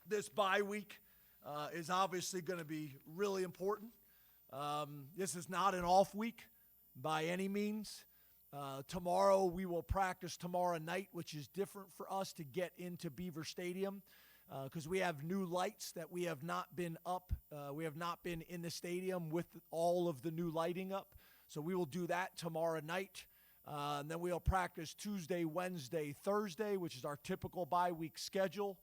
this bye week is obviously going to be really important. This is not an off week by any means. Tomorrow we will practice tomorrow night, which is different for us to get into Beaver Stadium because we have new lights that we have not been up. We have not been in the stadium with all of the new lighting up. So we will do that tomorrow night. And then we'll practice Tuesday, Wednesday, Thursday, which is our typical bye week schedule.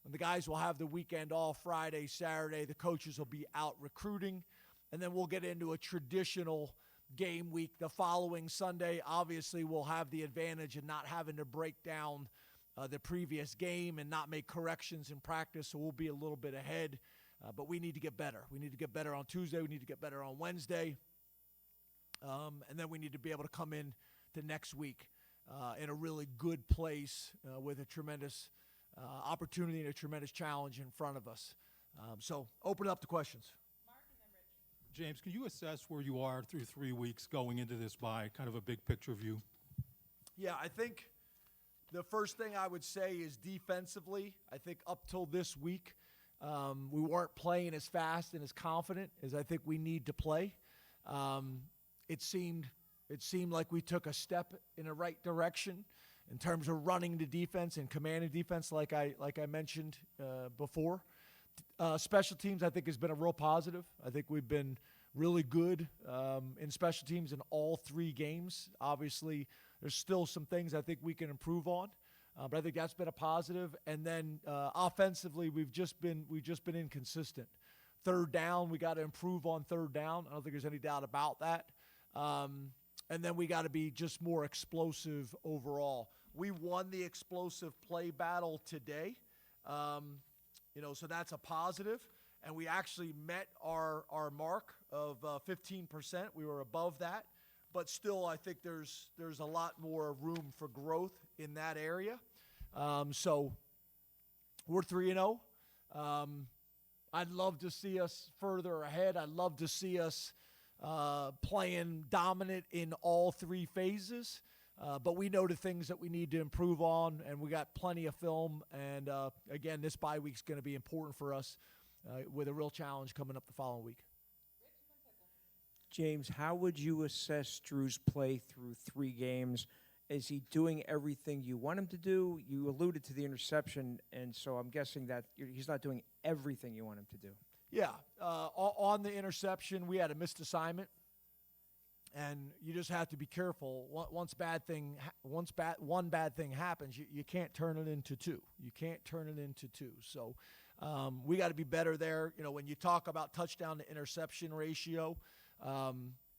And the guys will have the weekend off Friday, Saturday. The coaches will be out recruiting. And then we'll get into a traditional game week the following Sunday. Obviously, we'll have the advantage of not having to break down the previous game and not make corrections in practice, so we'll be a little bit ahead. But we need to get better. We need to get better on Tuesday. We need to get better on Wednesday. And then we need to be able to come in to next week in a really good place with a tremendous opportunity and a tremendous challenge in front of us. So open it up to questions. James, can you assess where you are through 3 weeks going into this bye, kind of a big picture view? Yeah, I think the first thing I would say is defensively. I think up till this week, we weren't playing as fast and as confident as I think we need to play. It seemed like we took a step in the right direction in terms of running the defense and commanding defense, like I mentioned before. Special teams, I think, has been a real positive. I think we've been really good in special teams in all 3 games. Obviously, there's still some things I think we can improve on, but I think that's been a positive. And then offensively, we've just been inconsistent. Third down, we got to improve on third down. I don't think there's any doubt about that. And then we got to be just more explosive overall. We won the explosive play battle today. So that's a positive. And we actually met our mark of 15%. We were above that. But still, I think there's a lot more room for growth in that area. So we're 3-0. I'd love to see us further ahead. I'd love to see us playing dominant in all 3 phases. But we know the things that we need to improve on, and we got plenty of film. And, again, this bye week's going to be important for us with a real challenge coming up the following week. James, how would you assess Drew's play through 3 games? Is he doing everything you want him to do? You alluded to the interception, and so I'm guessing that he's not doing everything you want him to do. Yeah. On the interception, we had a missed assignment. And you just have to be careful. One bad thing happens, you can't turn it into 2. You can't turn it into 2. So we got to be better there. When you talk about touchdown to interception ratio,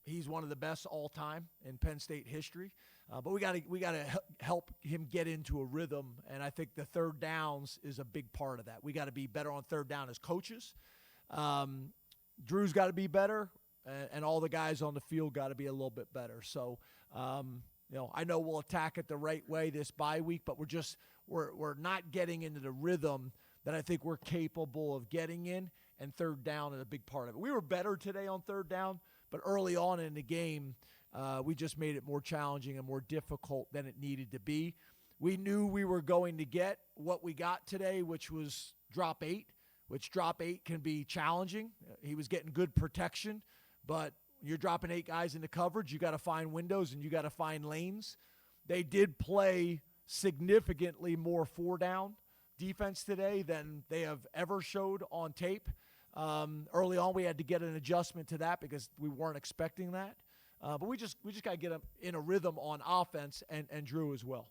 he's one of the best all time in Penn State history. But we got to help him get into a rhythm. And I think the third downs is a big part of that. We got to be better on third down as coaches. Drew's got to be better. And all the guys on the field got to be a little bit better. So, I know we'll attack it the right way this bye week, but we're not getting into the rhythm that I think we're capable of getting in, and third down is a big part of it. We were better today on third down, but early on in the game, we just made it more challenging and more difficult than it needed to be. We knew we were going to get what we got today, which was drop 8, which drop 8 can be challenging. He was getting good protection. But you're dropping 8 guys into coverage. You got to find windows and you got to find lanes. They did play significantly more 4-down defense today than they have ever showed on tape. Early on, we had to get an adjustment to that because we weren't expecting that. But we just got to get them in a rhythm on offense and Drew as well.